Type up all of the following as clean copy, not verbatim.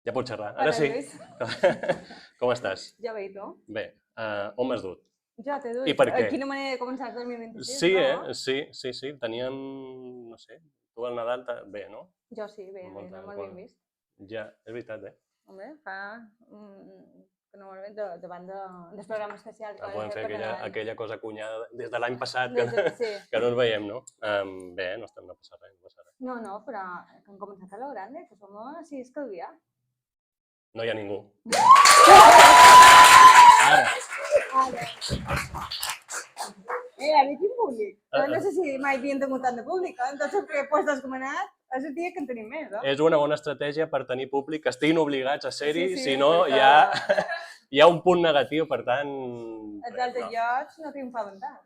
Ja pots xerrar. Ara sí. Com estàs? Ja bé, i tu? Bé, on m'has dut? Ja t'he dut. I per què? Quina manera de començar el 2026, Sí, no? Sí. Teníem, no sé, tu al Nadal, bé, no? Jo sí, bé, no m'havíem vist. Ja, és veritat, Home, fa... que normalment davant del programa especial que Podem fer Nadal. aquella cosa cunyada des de l'any passat Sí. que no ens veiem, no? Bé, no passa res, no passa res. No, però que hem començat a lo grande, que som així escalviar. No hi ha ningú. Ara, quin públic? No sé si mai havien tingut tant de públic, entonces que puestos com ha anat, és el dia que en tenim més, És una bona estratègia per tenir públic, que estiguin obligats a ser-hi, Sí, si no hi ha un punt negatiu, per tant... Els altres llocs no triomfaven tant.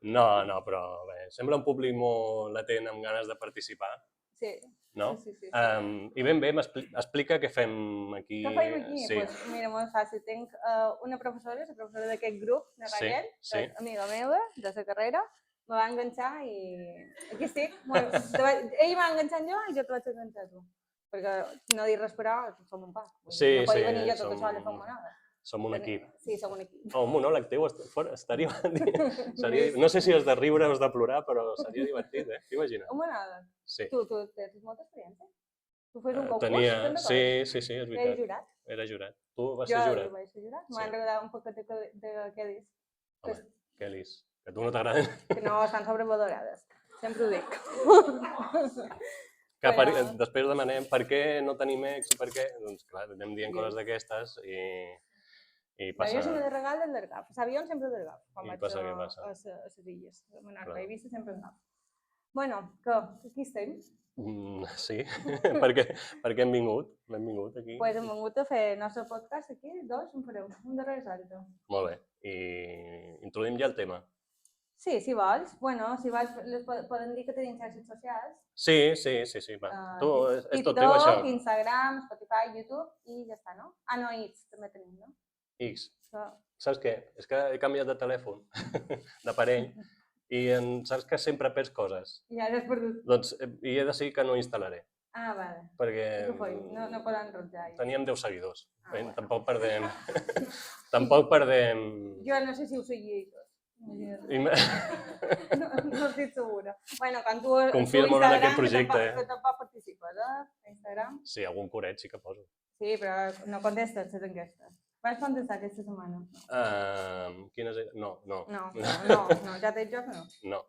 No, però bé, sembla un públic molt latent amb ganes de participar. Sí. No? Sí. I ben bé, explica què fem aquí. Què fem aquí? Sí. Pues mira, molt fàcil. Tinc una professora, la professora d'aquest grup de Rayel, Sí. que és amiga meva, de la carrera, me va enganxar i aquí estic. Ell m'ha enganxat jo i jo te vaig enganxar tu. Perquè no dir res però som un pa. Sí. No podia venir jo tot sola a fer monòleg. Som un equip. Sí, som un equip. Un monòleg teu estaria... No sé si has de riure o has de plorar, però seria divertit, T'imagines? Un monòleg? Sí. Tu tens molta experiència? Tu fes un concurs? Sí, és veritat. Eres jurat? Era jurat. Tu vas ser jurat? Jo vaig ser jurat. M'ha agradat un poc de què dius. Home, Kellys, que a tu no t'agraden. Que no, estan sobrevalorades. Sempre ho dic. Després demanem per què no tenim èxit, per què... Doncs clar, anem dient coses d'aquestes i passa... Jo soc de regal del Gargaf. L'avió sempre del Gargaf. I passa què passa. A les illes. A Menorca i Eivissa sempre del Gargaf. Bueno, que aquí estem. Sí, perquè hem vingut. Hem vingut aquí. Doncs hem vingut a fer el nostre podcast aquí, dos, en fareu, un darrere l'altre. Molt bé. I introduïm ja el tema. Sí, si vols. Bueno, si vols, poden dir que tenim xarxes socials. Sí. Va. És tot teu, això. TikTok, Instagram, Spotify, YouTube i ja està, no? Ah, no, X també tenim, no? X. Saps què? És que he canviat de telèfon, d'aparell, i saps que sempre perds coses. I ara has perdut. Doncs he decidit que no instal·laré. Ah, vale. Perquè no poden enrotllar. Teníem 10 seguidors. Bueno. Tampoc perdem... Tampoc perdem... Jo no sé si ho seguia i tot. No estic segura. Bueno, quan tu... Confia molt en aquest projecte, Que tampoc participes, a Instagram. Sí, algun coret sí que poso. Sí, però no contestes les enquestes. Vas contestar aquesta setmana? Quines... No, ja t'he dit jo que no. No.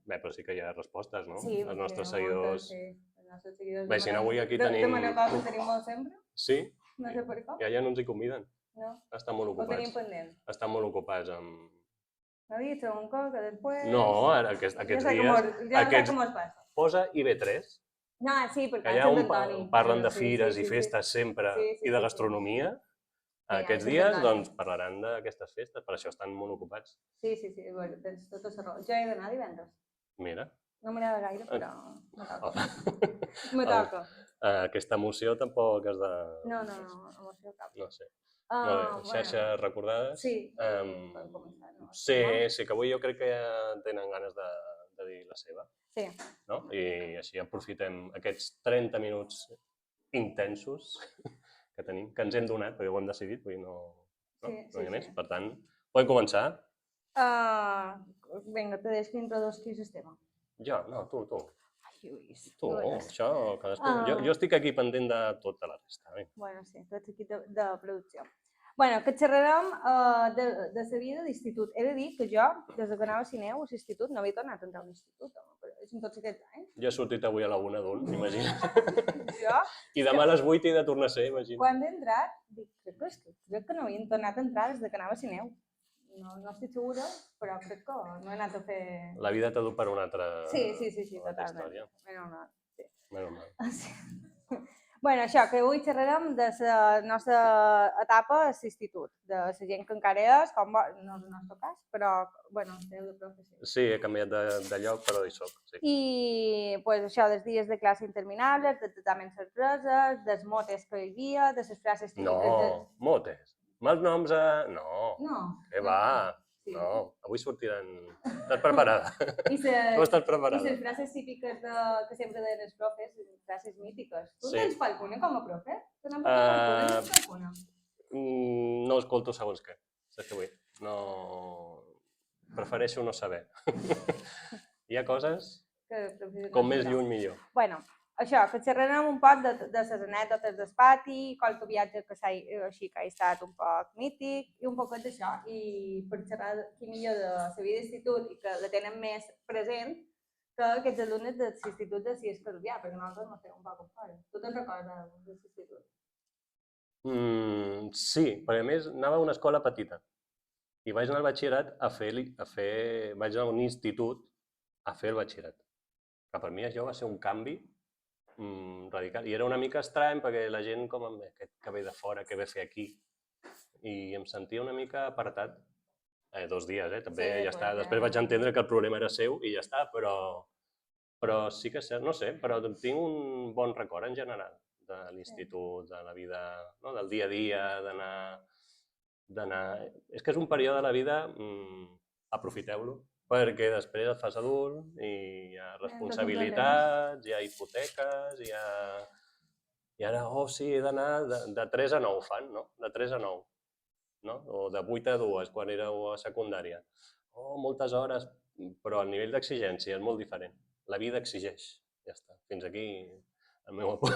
Bé, però sí que hi ha respostes, no? Sí, els nostres seguidors... Els nostres seguidors... Bé, si no, avui aquí tenim... De Manacor que tenim molt sempre. Sí? No sé per què. Ja no ens hi conviden. No. Estan molt ocupats. Ho tenim pendent. Estan molt ocupats amb... No dic un cop, que després... No, aquests dies... Ja sé com es passa. Posa IB3. No, sí, perquè allà on parlen de fires i festes sempre i de gastronomia. Aquests dies, doncs, parlaran d'aquestes festes, per això estan molt ocupats. Sí, tens tota la raó. Jo he d'anar divendres. Mira. No m'agrada gaire, però me toca. Aquesta emoció tampoc has de... No, emoció cap. No sé. Molt bé, xarxes recordades. Sí, per començar. Sí, que avui jo crec que ja tenen ganes de dir la seva. Sí. I així aprofitem aquests 30 minuts intensos que tenim, que ens hem donat, perquè ho hem decidit, vull dir, no hi ha més. Per tant, podem començar? Vinga, te deixo que introdusquis el tema. Jo? No, tu. Ai, Lluís. Tu, això, cadascú. Jo estic aquí pendent de tota la resta. Bueno, sí, tu ets aquí de producció. Bueno, que xerrarem de la vida d'institut. He de dir que jo, des que anava a Sineu, a l'institut, no havia tornat a entrar a l'institut, és en tots aquests anys. Jo he sortit avui a la 1 d'un, imagina't. Jo? I demà a les 8 he de tornar a ser, imagina't. Quan he entrat, dic, crec que no havien tornat a entrar des que anava a Sineu. No estic segura, però crec que no he anat a fer... La vida t'ha dut per una altra... Sí, totalment. Menys mal. Bueno, això, que avui xerrarem de la nostra etapa a l'institut, de la gent que encara és, com no és el nostre cas, però, bueno, esteu de professió. Sí, he canviat de lloc, però hi soc, sí. I, pues, això, dels dies de classe interminables, de totalment sorpreses, dels motes que hi havia, de les frases típiques... No, motes. Mals noms a... No. Què va? No, avui sortiran... Estàs preparada? Tu estàs preparada? I les frases típiques que sempre deien els profes, frases mítiques. Tu tens qualcuna com a profe? Però no em pot No escolto segons què, saps què vull? No... Prefereixo no saber. Hi ha coses com més lluny millor. Bueno, això, que xerrarem un poc de les anècdotes del pati, qualque viatge que així que ha estat un poc mític, i un poc d'això. I per xerrar aquí millor de la vida d'institut i que la tenen més present que aquests alumnes de l'institut de Cies Carubià, perquè nosaltres no fem un poc fora. Tu te'n recordes de l'institut? Sí, perquè a més anava a una escola petita i vaig anar al batxillerat vaig anar a un institut a fer el batxillerat. Que per mi això va ser un canvi radical. I era una mica estrany perquè la gent com aquest que ve de fora, què ve a fer aquí? I em sentia una mica apartat. 2 dies, també ja està. Després vaig entendre que el problema era seu i ja està, però sí que és cert, no sé, però tinc un bon record en general de l'institut, de la vida, del dia a dia, d'anar... És que és un període de la vida, aprofiteu-lo, perquè després et fas adult i hi ha responsabilitats, hi ha hipoteques, i ara, sí, he d'anar de 3 a 9 fan, no? De 3 a 9, no? O de 8 a 2, quan éreu a secundària. Moltes hores, però el nivell d'exigència és molt diferent. La vida exigeix, ja està. Fins aquí el meu apunt.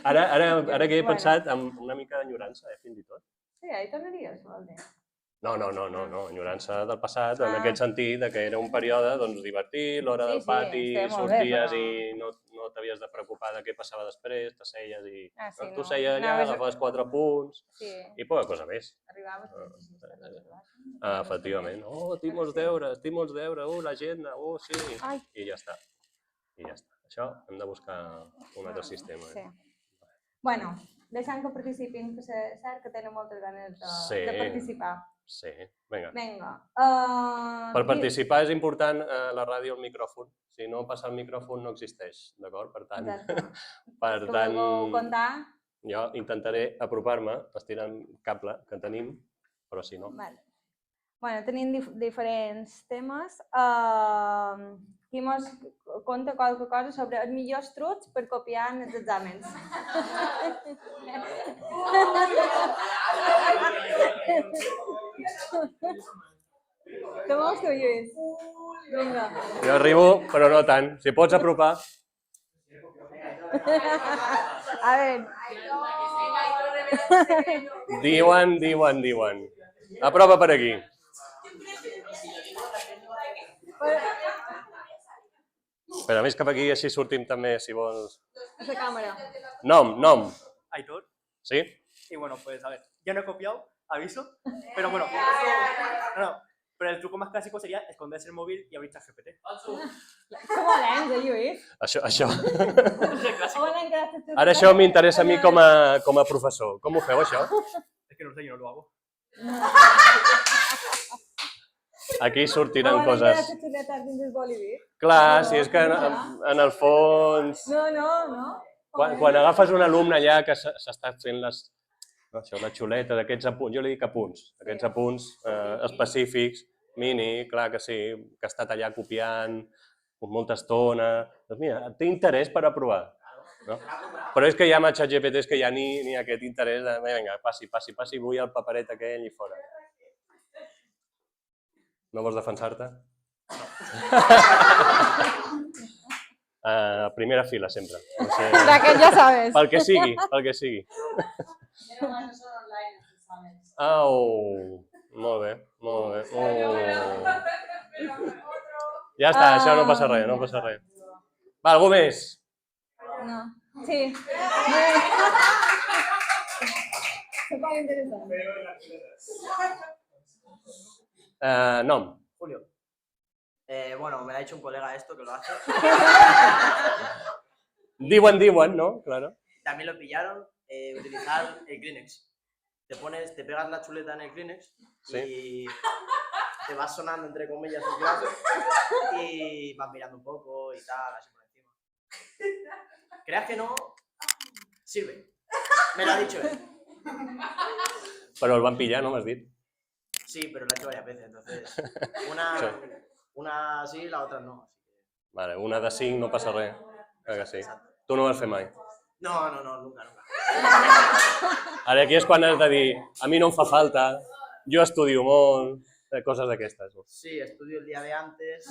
Ara que he pensat amb una mica d'enyorança, fins i tot. Sí, ahí tornaries, vol dir. No, enyorança del passat, en aquest sentit que era un període divertit, l'hora del pati, sorties i no t'havies de preocupar de què passava després, t'asseies i... Tu seies allà, agafaves 4 punts i poca cosa més. Efectivament. Tinc molts deures, l'agenda, sí, i ja està. Això hem de buscar un altre sistema. Bueno, deixant que participin, que cert que tenen moltes ganes de participar. Sí, vinga. Vinga. Per participar és important la ràdio, el micròfon. Si no passa el micròfon no existeix, d'acord? Per tant, jo intentaré apropar-me, estirant cable que tenim, però si no... Bueno, tenim diferents temes. Qui mos conta qualque cosa sobre els millors trucs per copiar en els exàmens. Te vols tu, Lluís? Vinga. Jo arribo, però no tant. Si pots apropar. A veure. Diuen. Apropa per aquí. Espera, més cap aquí, així sortim també, si vols. A la càmera. Nom. Aitor. ¿Sí? Y bueno, pues a ver, yo no he copiado, aviso, pero bueno, pero el truco más clásico sería esconderse el móvil y abrir ChatGPT. Com volem, Lluís? Això. Es Ara això m'interessa a mi com a professor. Com ho feu, això? Es que no sé, yo no lo hago. Aquí sortiran coses... Clar, si és que en el fons... No. Quan agafes un alumne allà que s'està fent la xuleta d'aquests apunts, jo li dic apunts, aquests apunts específics, mini, clar que sí, que ha estat allà copiant molta estona... Doncs mira, té interès per aprovar. Però és que ja amb el ChatGPT és que ja ni aquest interès de... Vinga, passi, vull el paperet aquell i fora. No vols defensar-te? Primera fila, sempre. D'aquest ja sabes. Pel que sigui. Au, molt bé. Ja està, això no passa res. Va, algú més? No. Sí. Super interessant. Nom. Julio. Bueno, me lo ha dicho un colega esto que lo hace. Diuen, ¿no? Claro. También lo pillaron, utilizar el Kleenex. Te pegas la chuleta en el Kleenex y te vas sonando entre comillas en clase y vas mirando un poco y tal, así por encima. Creas que no, sirve. Me lo ha dicho él. Però el van pillar, no m'has dit? Sí, pero lo ha hecho varias veces, entonces una sí, la otra no. Vale, una de 5 no passa res. Que sí. Tu no ho has fet mai? No, nunca. Ara aquí és quan has de dir, a mi no em fa falta, jo estudio molt, coses d'aquestes. Sí, estudio el día de antes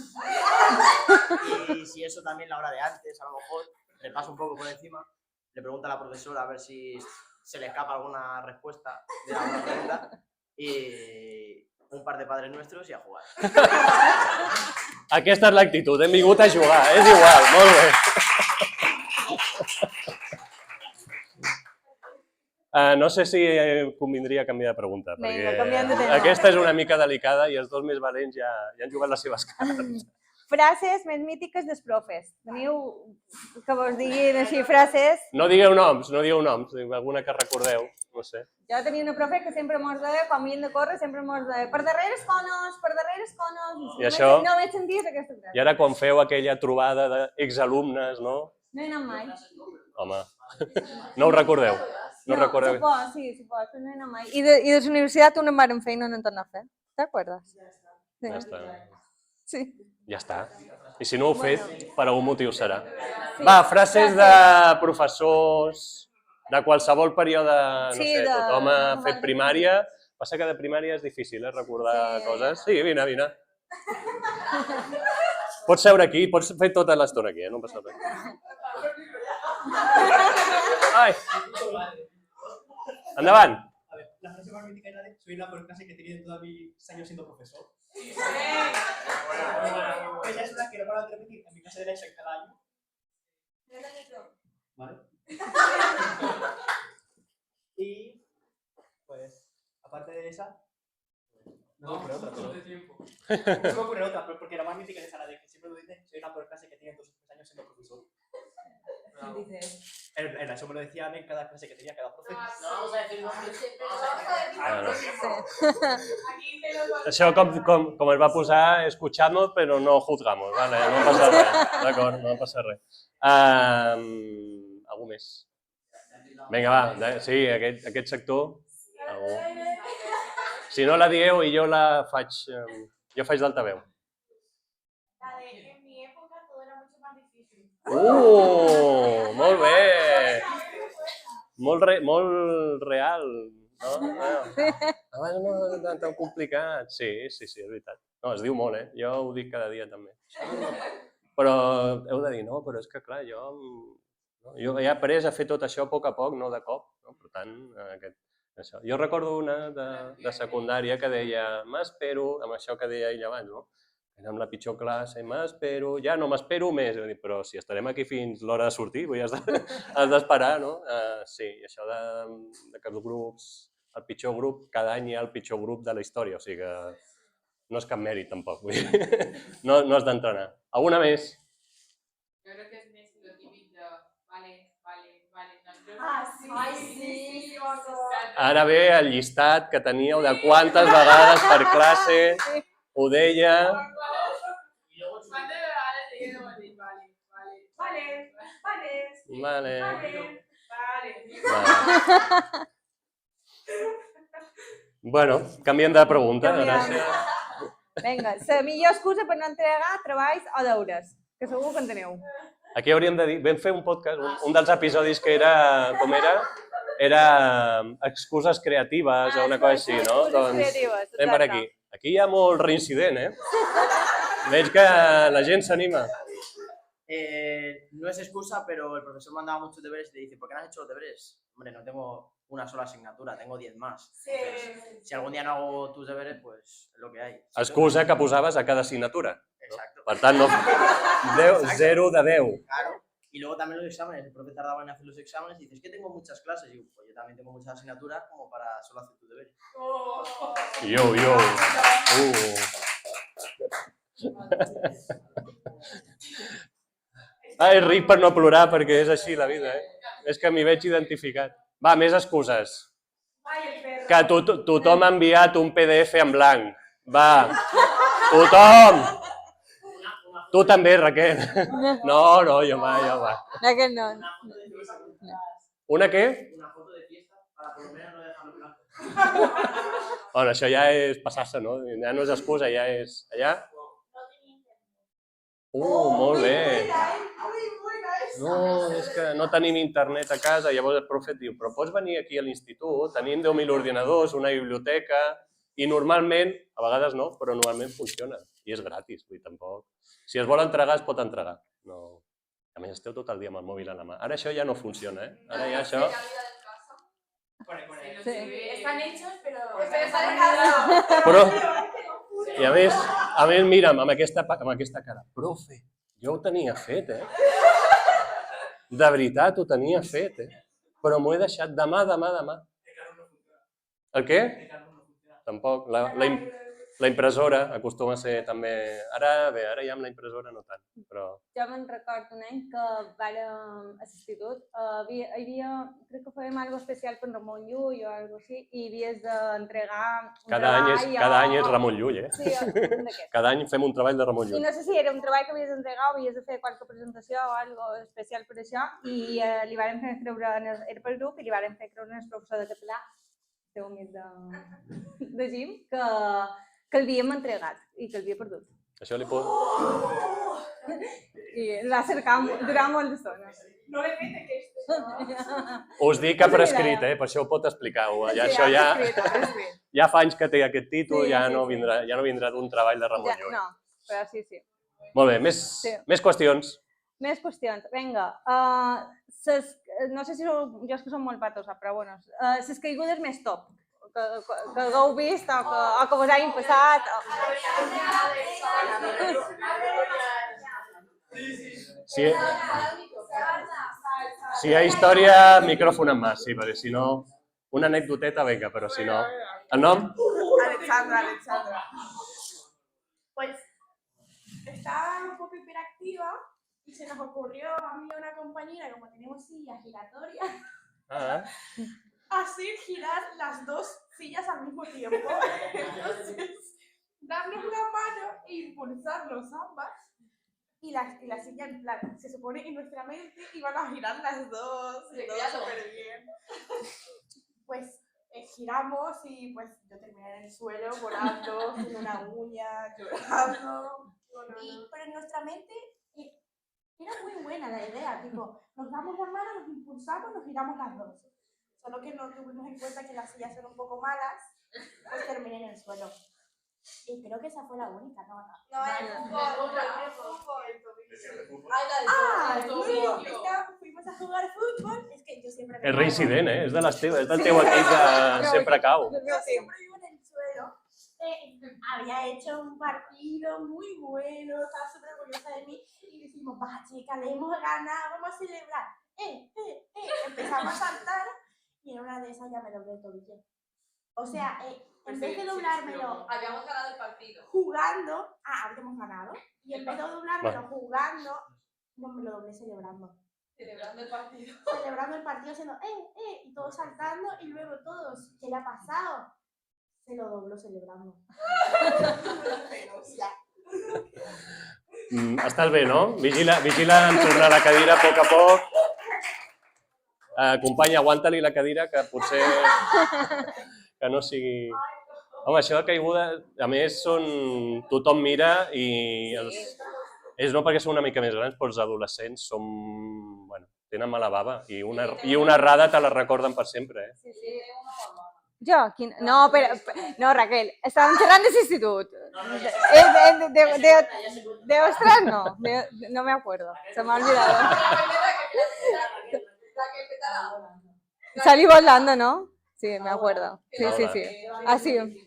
y si eso también la hora de antes, a lo mejor repaso un poco por encima, le pregunto a la profesora a ver si se le escapa alguna respuesta de alguna pregunta y un par de Padres Nuestros y a jugar. Aquesta és l'actitud, hem vingut a jugar, és igual, molt bé. No sé si convindria canviar de pregunta, Vinga, canviem de perquè tema. aquesta és una mica delicada i els dos més valents ja han jugat les seves cartes. Frases més mítiques dels profes. Teniu que vos diguin així frases? No digueu noms, alguna que recordeu, no sé. Jo tenia una profe que sempre mos deia, quan havíem de córrer, sempre mos deia per darreres conos, per darreres conos. I això? No m'he sentit aquesta frase. I ara quan feu aquella trobada d'exalumnes, no? No he anat mai. Home, no ho recordeu? No recordeu? Suposo, sí, suposo, no he anat mai. I de la universitat una en vàrem fer i no n'hem tornat a fer. T'acordes? Ja està. Sí. Ja està. I si no ho heu fet, per algun motiu serà. Va, frases de professors, de qualsevol període, no sé, tothom ha fet primària. Passa que de primària és difícil, recordar coses. Sí, vine. Pots seure aquí, pots fer tota l'estona aquí, no passa res. Ai! Endavant! A ver, la frase más mítica era de soy la peor clase que he tenido en todos mis años siendo profesor. Esa es una que no van a repetir en mi clase de la ESO en cada año. ¿Vale? Y, pues, aparte de esa, no me ocurre otra, pero... No me ocurre otra, porque la más mítica es esa, la de que siempre lo dicen, soy la peor clase que he tenido en todos mis años siendo profesor. En la ESO me lo decía a mí en cada clase que tenía cada profe. No vamos a decir nombres. Això, com es va posar, escuchamos, però no juzgamos, vale? No passa res, d'acord, no passa res. Algú més? Vinga, va, sí, aquest sector. Algú. Si no la dieu i jo la faig, jo faig d'altaveu. La de en mi época todo era mucho más difícil. Molt bé! Molt real, no? Abans no era tan complicat. Sí, és veritat. No, es diu molt, Jo ho dic cada dia també. Però heu de dir, no, però és que clar, jo he après a fer tot això a poc, no de cop. Per tant, això. Jo recordo una de secundària que deia m'espero, amb això que deia ell abans, no? Érem la pitjor classe, m'espero, ja no m'espero més. Però si estarem aquí fins l'hora de sortir, has d'esperar, no? Sí, això que els grups, el pitjor grup, cada any hi ha el pitjor grup de la història, o sigui que no és cap mèrit tampoc, no has d'entrenar. Alguna més? Yo creo que es un estilo típico de vale. Sí. Ara ve el llistat que teníeu de quantes vegades per classe ho deia. ¿Cuántas vegades he ido a decir vale? Bueno, canviem de pregunta, gràcies. Vinga, la millor excusa per no entregar treballs o deures, que segur que en teniu. Aquí hauríem de dir, vam fer un podcast, un dels episodis que era, com era? Era excuses creatives o una cosa així, no? Doncs anem per aquí. Aquí hi ha molt reincident, Veig que la gent s'anima. No es excusa, pero el profesor mandaba muchos deberes y te dice, ¿por qué no has hecho los deberes? Hombre, no tengo una sola asignatura, tengo 10 más. Entonces, si algún día no hago tus deberes, pues es lo que hay. Excusa que posaves a cada assignatura. Exacto. Per tant, 0 de 10. Claro. Y luego también los exámenes, el profe tardaba en hacer los exámenes y dices, que tengo muchas clases. Y digo, pues yo también tengo muchas asignaturas como para solo hacer tus deberes. Jo. Ai, ric per no plorar perquè és així la vida, És que m'hi veig identificat. Va, més excuses. Que tothom ha enviat un PDF en blanc. Va, tothom! Tu també, Raquel. No, jo va. Aquest no. Una què? Una foto de fiesta para por lo menos no dejarlo blanco. Bueno, això ja és passar-se, no? Ja no és excusa, ja és... Allà? Molt bé. no, és que no tenim internet a casa. Llavors el profe et diu, però pots venir aquí a l'institut, tenim 10.000 ordinadors, una biblioteca, i normalment, a vegades no, però normalment funciona. I és gratis, vull dir, tampoc. Si es vol entregar, es pot entregar. No. A més, esteu tot el dia amb el mòbil a la mà. Ara això ja no funciona, eh? Ara ja això... Sí. Están hechos, pero... Però, i a més, mira'm, amb aquesta cara, profe, jo ho tenia fet, eh? De veritat, ho tenia fet, eh? Però m'ho he deixat demà. El què? Tampoc. La impressora acostuma a ser també... Ara ja amb la impressora no tant, però... Jo me'n recordo un any que vàrem a l'institut, hi havia, crec que fèiem alguna especial per Ramon Llull o alguna cosa així, i havies d'entregar un treball... Cada any és Ramon Llull, eh? Sí, un d'aquests. Cada any fem un treball de Ramon I Llull. no sé si era un treball que havies d'entregar o havies de fer qualque presentació o alguna especial per això, i li vàrem fer creure, era pel grup, i li vàrem fer creure al professor de català, seu amic de Jim, que l'havíem entregat i que l'havia perdut. Això li pot... I va cercar durant molta estona. No le mete que esto. Us dic que ha prescrit, per això ho pot explicar. Això ja fa anys que té aquest títol, ja no vindrà d'un treball de Ramon Llull. No, però sí. Molt bé, més qüestions. Més qüestions. Vinga, no sé si jo és que som molt patos, però bueno, les caigudes més top que hagueu vist o que vos hagin passat. Si hi ha història, micròfon en mà, sí, perquè si no, una anecdoteta, vinga, però si no... El nom? Alexandra. Pues estaba un poco hiperactiva y se nos ocurrió a mí y a una compañera, como tenemos sillas giratorias, hacer girar las dos sillas al mismo tiempo. Entonces, darnos la mano e impulsarnos ambas. Y la silla en plan, se supone que en nuestra mente iban a girar las dos, y todo súper bien. Pues giramos y pues yo terminé en el suelo volando, con una uña, llorando. Pero en nuestra mente era muy buena la idea, tipo, nos damos las manos, nos impulsamos, nos giramos las dos. Solo que no tuvimos en cuenta que las sillas eran un poco malas, pues terminé en el suelo. Y creo que esa fue la única, ¿no? No, el fútbol. Fuimos a jugar fútbol, és que yo siempre... És reincident, és del teu equip que sempre cau. Yo siempre vivo en el suelo. Había hecho un partido muy bueno, estaba súper orgullosa de mí y decimos, va chica, le hemos ganado, vamos a celebrar. Empezamos a saltar y en una de esas ya me doblé el tobillo. O sea, en vez de doblármelo... Habíamos ganado el partido. Jugando, habíamos ganado, y en vez de doblármelo jugando, no me lo doblé celebrando. Celebrando el partido. Celebrando el partido, haciendo y todos saltando, y luego todos, ¿qué le ha pasado? Se lo dobló celebrando. Estàs bé, no? Vigila en tornar a la cadira a poc. Company, aguanta-li la cadira, que potser que no sigui... Home, això de caiguda, a més, tothom mira i és no perquè són una mica més grans, però els adolescents tenen mala bava i una errada te la recorden per sempre, eh? Sí. Jo? No, no, Raquel, estàvem xerrant de l'institut. De ostras, no. No me acuerdo. Se me ha olvidado. Salí volando, ¿no? Sí, me acuerdo. Sí. Así.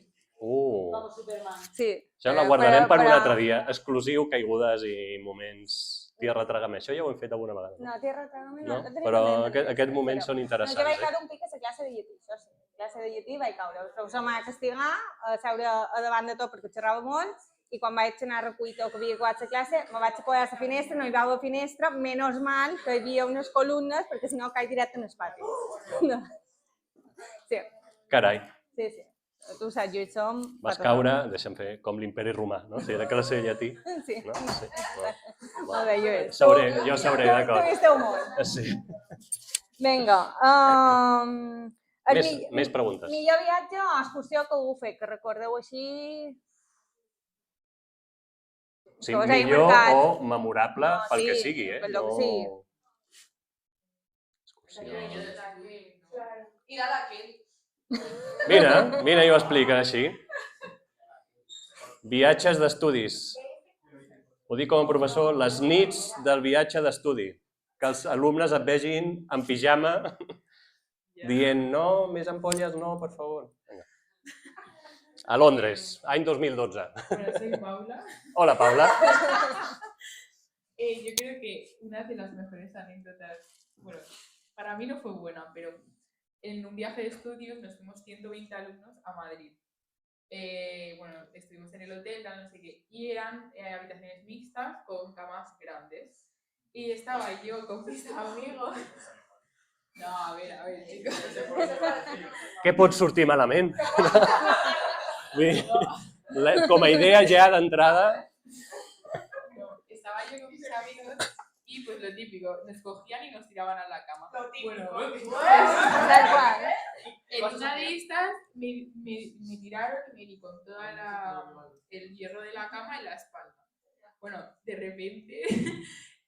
Sí. Això la guardarem per un altre dia. Exclusiu, caigudes i moments tierra trágame. Això ja ho hem fet alguna vegada. No, tierra trágame no. Però aquests moments són interessants. Jo vaig caure un pic a la classe de llatí, això sí. A la classe de llatí vaig caure. El professor m'ha de castigar, a seure a davant de tot perquè xerrava molt, i quan vaig anar a recollir tot que havia acabat la classe, me vaig posar a la finestra, no hi veu la finestra, menys mal que hi havia unes columnes, perquè si no caig directe en el pati. Sí. Carai. Sí. Tu saps, jo hi som... Vas caure, deixa'm fer, com l'imperi romà, no? Si era classe de llatí. Sí. No? Sí. Molt bé, Jo sabré, d'acord. Tu viste humor. Sí. Vinga. Més preguntes. Millor viatge o excursió que algú fet, que recordeu així... Sí, millor o memorable pel que sigui, eh? Pel que sigui. Sí. Claro. Ir a aquel. Mira, i ho explica així. Viatges d'estudis. Ho dic com a professor, les nits del viatge d'estudi. Que els alumnes et vegin en pijama dient no, més ampolles no, per favor. Vinga. A Londres, any 2012. Bueno, soy Paula. Hola, Paula. Yo creo que una de las mejores anécdotas, bueno, para mí no fue buena, pero en un viaje de estudios nos fuimos 120 alumnos a Madrid. Bueno, estuvimos en el hotel, no sé qué, y eran habitaciones mixtas con camas grandes. Y estaba yo con mis amigos. No, a ver, chicos. Què pot sortir malament? Com a idea ja d'entrada... No, estaba yo con mis amigos y pues lo típico, nos cogían y nos tiraban a la cama. Lo típico. Bueno, Tal cual. en una de estas me tiraron y me di con todo el hierro de la cama en la espalda. Bueno, de repente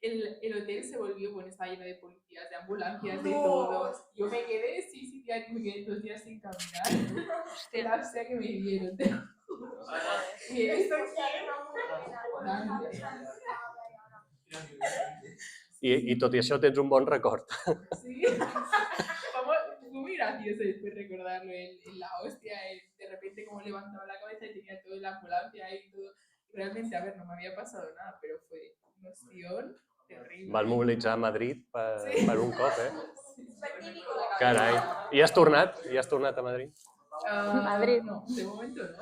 el hotel se volvió, bueno, estaba lleno de policías, de ambulancias, de todos. Yo me quedé, sí, me quedé 2 días sin caminar. La hostia que me dieron, te lo juro. Y esto I tot i això tens un bon record. sí. Fue muy gracioso después recordarlo, la hostia, de repente como levantaba la cabeza y tenía toda la ambulancia y todo. Realmente, a ver, no me había pasado nada, pero fue un ostión terrible. Van mobilitzar Madrid per un cop, eh? Típico. Carai. I has tornat? I has tornat a Madrid? Madrid. No, de momento no.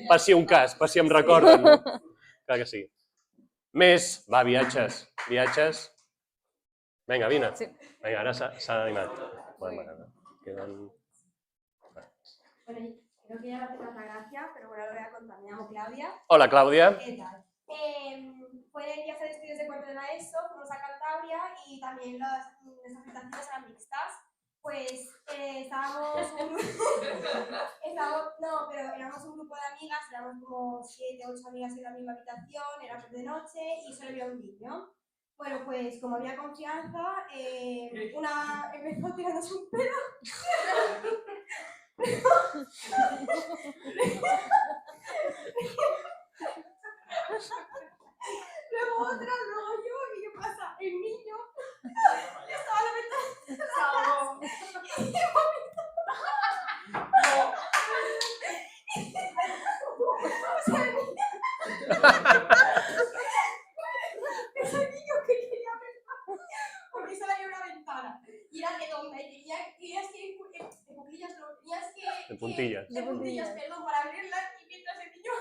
Per si un cas, per si em recorden. No? Clar que sí. Més, va, viatges. Viatges. Vinga, vine. Sí. Vinga, ara s'ha animat. Bueno, queden... Bueno, creo que ya no hace tanta gracia, pero bueno, lo voy a contar. Me llamo Claudia. Hola, Clàudia. ¿Qué tal? Fue el viaje de estudios de cuarto de la ESO, fuimos a Cantabria y también nuestras habitaciones eran mixtas. Pues éramos un grupo de amigas, éramos como 7 o 8 amigas en la misma habitación, era por de noche y solo había un niño. Bueno, pues como había confianza, una empezó tirándose un pedo. Luego otra, luego yo, ¿y qué pasa? El niño estaba la ventana y ese niño que quería pensar, porque solo había una ventana y era redonda y tenías que ir de puntillas, no, tenías que... De puntillas. De puntillas, perdón, para abrirla y mientras el niño...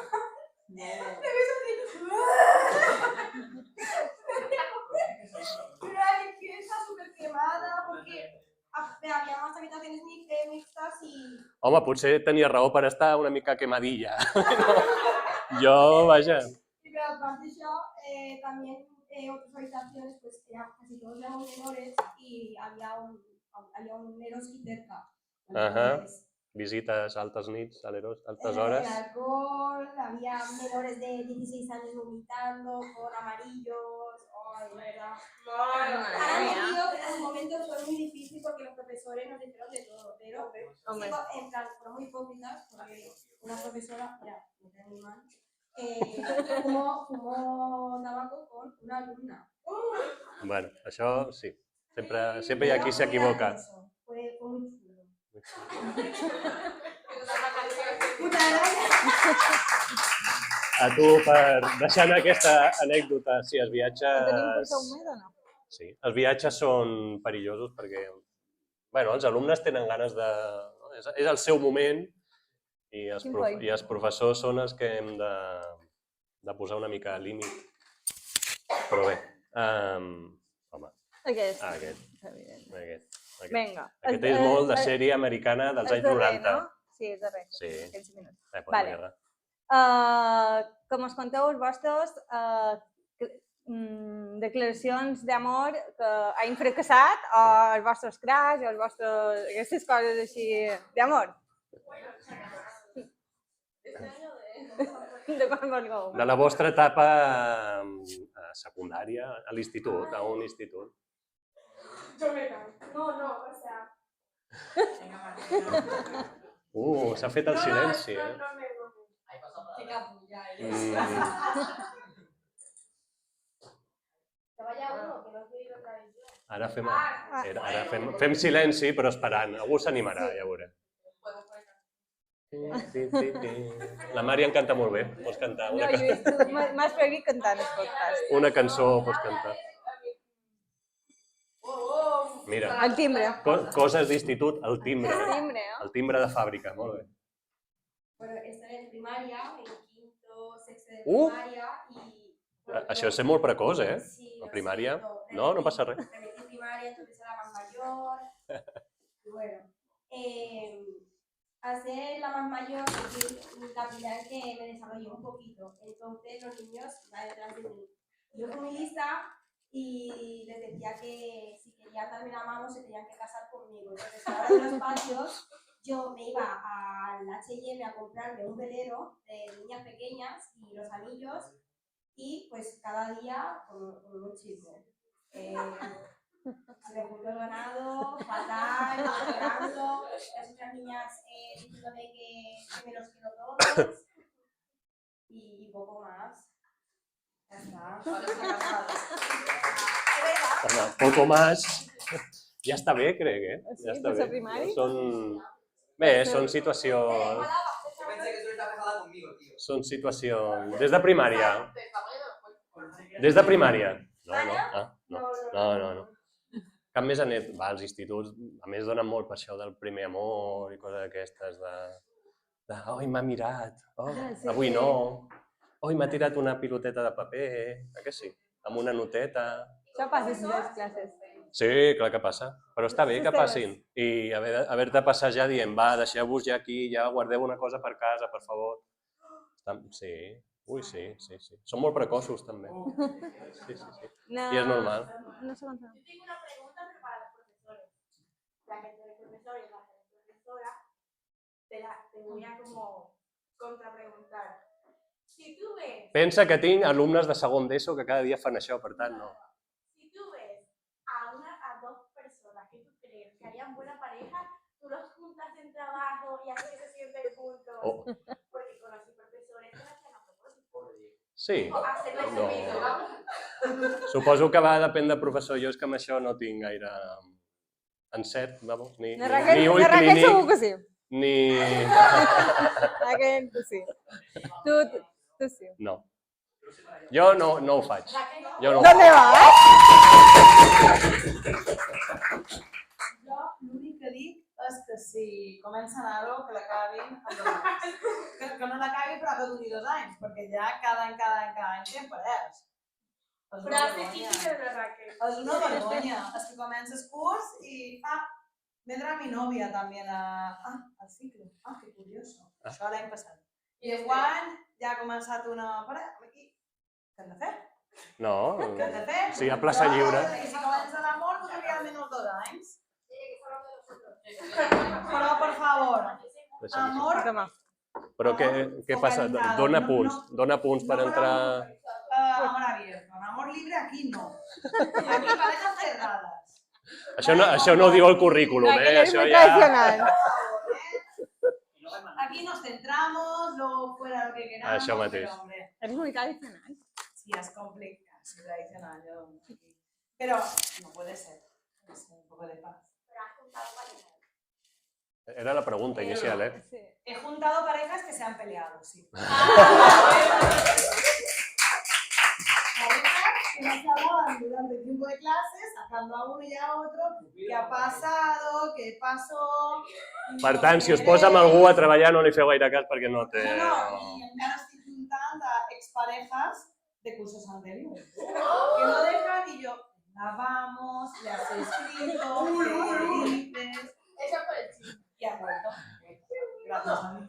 Pero la limpieza está súper quemada porque había más habitaciones mixtas y... Home, potser tenia raó per estar una mica quemadilla. Jo, vaja... Y pero aparte de eso, también otras habitaciones, pues casi todos éramos menores y había un Eroski cerca. Ajá. Entonces, Visites altes nits, altes hores. alcohol, había menores de 16 años vomitando, con amarillos, ay, de verdad. Ahora me digo que en un momento fue muy difícil porque los profesores nos dijeron de todo, pero Hombre. en plan, fueron muy hipócritas porque una profesora, mira, me quedé muy mal, fumó tabaco con una alumna. Bueno, això sí. Sempre hi ha qui s'equivoca. Fue muy chulo. Muchas gracias. A tu, per deixar aquesta anècdota, sí, els Tenim viatges... portar un mes o no? Sí, els viatges són perillosos perquè bueno, els alumnes tenen ganes de... no? És el seu moment i els professors són els que hem de posar una mica límit. Però bé, home, Aquest. aquest. Vinga. Aquest és molt de sèrie americana dels anys 90. Sí, és darrer. Sí. Aquells minuts. Pues Vale. no hi ha res. Com us conteu els vostres declaracions d'amor que han fracassat o els vostres crash o aquestes coses així d'amor? De quan vulgueu. De la vostra etapa secundària, a l'institut, a un institut. Yo me cago. No, o sea. S'ha fet el silenci, eh? No me Qué capulla eres. Que vaya uno, que no quiero ir otra vez yo. Ara fem silenci, però esperant. Algú s'animarà, ja veurem. La Mari en canta molt bé. Pots cantar No, jo he vist m'has prohibit cantar en el podcast. una cançó, pots cantar. Mira, El timbre. coses d'institut, el timbre. El timbre, no? El timbre de fàbrica, molt bé. Bueno, estaré en primaria, en quinto, sexto de Uh! primaria y... Això és ser molt precoç, eh? Sí, La lo primària. siento. No passa res. Repetí primaria, entonces era más mayor. Y bueno, al ser la más mayor, la primera vez que me desarrollé un poquito. Entonces los niños iban detrás de mí. Yo con mi lista y les decía que si querían darme la mano se tenían que casar conmigo. Entonces, a la hora de los patios, yo me iba al H&M a comprarme un velero de niñas pequeñas y los anillos y pues cada día con un chico. Se me juntó el ganado, fatal, llorando, las otras niñas diciéndome que me los quiero todos y poco más. Ya está. Home, poco más. Ja està bé, crec, eh? Sí, Ja està pues a bé. primari. Són situacions... Són situacions... Des de primària. Des de primària. No. Cap més anet. Va, als instituts, a més, donen molt per això del primer amor i coses d'aquestes de... Oi, m'ha mirat. Oh, avui no. Oi, m'ha tirat una piloteta de paper. Que sí? Amb una noteta. Això passa a les classes. Sí, clar que passa. Però està bé que passin. I haver-te passejar dient, va, deixeu-vos ja aquí, ja guardeu una cosa per casa, per favor. Sí. Ui, sí. Són molt precoços, també. Sí. No. I és normal. No sé com Yo tengo una pregunta pero para los profesores. La que el profesor y la profesora te voy a como contrapreguntar. Si tú ves, Pensa que tinc alumnes de segon d'ESO que cada dia fan això, per tant, no. si tú ves a dos personas que tú crees que harían buena pareja, tú los juntas en trabajo y haces que se sienten juntos. Oh. Porque conocí profesores que lo hacían a propósito. Sí. O hacen lo No. mismo, vamos. Suposo que va depèn de professor. Jo és que amb això no tinc gaire encert, vamos, ni Raquel ull segur clínic, que sí. ni... Raquel, tu sí. Tu sí. No. Jo no ho faig. Jo no ho ¿Dónde faig. vas? Jo l'únic que dic és que si comença a anar-ho, que l'acabin amb 2 anys. Que no l'acabi però que duri 2 anys, perquè ja cada any té parers. És una Frase vergonya. típica de la Raquel. És una vergonya. És que comences curs i vendrà mi novia també al ciclo. Que curioso. Això l'any passat. I enguany ja ha començat una parella. Què hem de fer? No. Què hem de fer? Sí, a plaça lliure. I si comença l'amor, doncs realment els 2 anys. Però, per favor, amor... Però què passa? Dona punts per entrar... Amor abierto. Amor libre aquí no. Aquí parejas cerradas. Això no ho diu el currículum, Raquel es Això muy ja... tradicional. Aquí nos centramos, luego fuera lo que queramos. Això mateix. Pero, hombre, Es muy tradicional. sí, es complicado, es tradicional. Pero no puede ser. Es un poco de paz. Era la pregunta inicial, eh? Sí. He juntado parejas que se han peleado, sí. Parejas que no se hablaban durante el tiempo de clases, sacando a uno y a otro, qué ha pasado, qué pasó... Per tant, si us posa amb algú a treballar no li feu gaire cas perquè no té... No, y encara estic juntant a exparejas de cursos anteriores. Que no dejan y yo, la vamos, le has escrito, ¿qué dices? Eso fue el chiste. Y ha vuelto. Gracias a mí.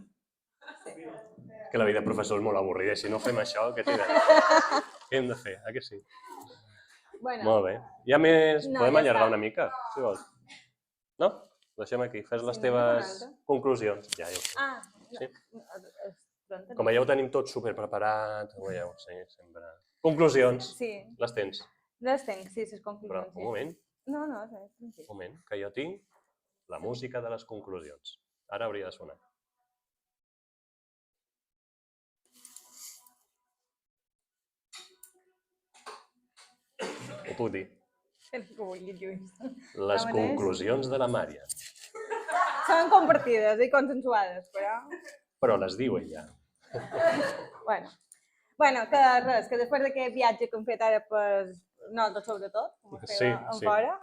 Que la vida de professor és molt avorrida i si no fem això, què tindrem? Què hem de fer? Que sí? Bueno, Molt bé. Hi ha més... No, Podem ja allargar està. una mica, si vols. No? Deixem aquí. Fes les teves conclusions. Ja ho sé. Sí. pronto. Com veieu, tenim tot super preparat. Ho veieu, sí, sempre. Conclusions. Sí, Les tens. les tenc, sí, les Però, conclusions. un moment. No, sí. Un moment, que jo tinc la música de les conclusions. Ara hauria de sonar. Ho puc dir. Les conclusions de la Mària. Són compartides i consensuades, però... Però les diu ella. Bueno, que res, que després d'aquest viatge que hem fet ara per nosaltres sobretot, com a fer fora,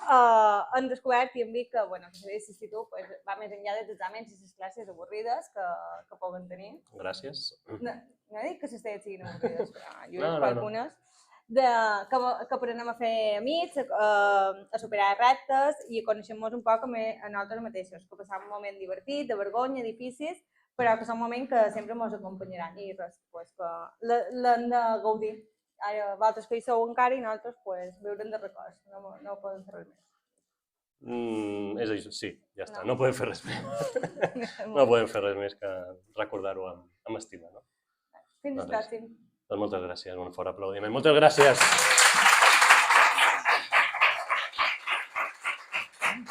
hem descobert i hem vist que, bueno, que saber l'institut va més enllà dels exàmens i les classes avorrides que poden tenir. Gràcies. No dic que les teves siguin avorrides, però jo No. algunes. Que aprenem a fer amics, a superar reptes i a conèixer-nos un poc a nosaltres mateixos, que passam un moment divertit, de vergonya, difícils, però que són moments que sempre ens acompanyaran i res, que l'hem de gaudir. Ara, vosaltres que hi sou encara i nosaltres viurem de records, no podem fer res més. És això, sí, ja està, no podem fer res més. No podem fer res més que recordar-ho amb estima, no? Fins al pròxim. Doncs moltes gràcies, un fort aplaudiment. Moltes gràcies!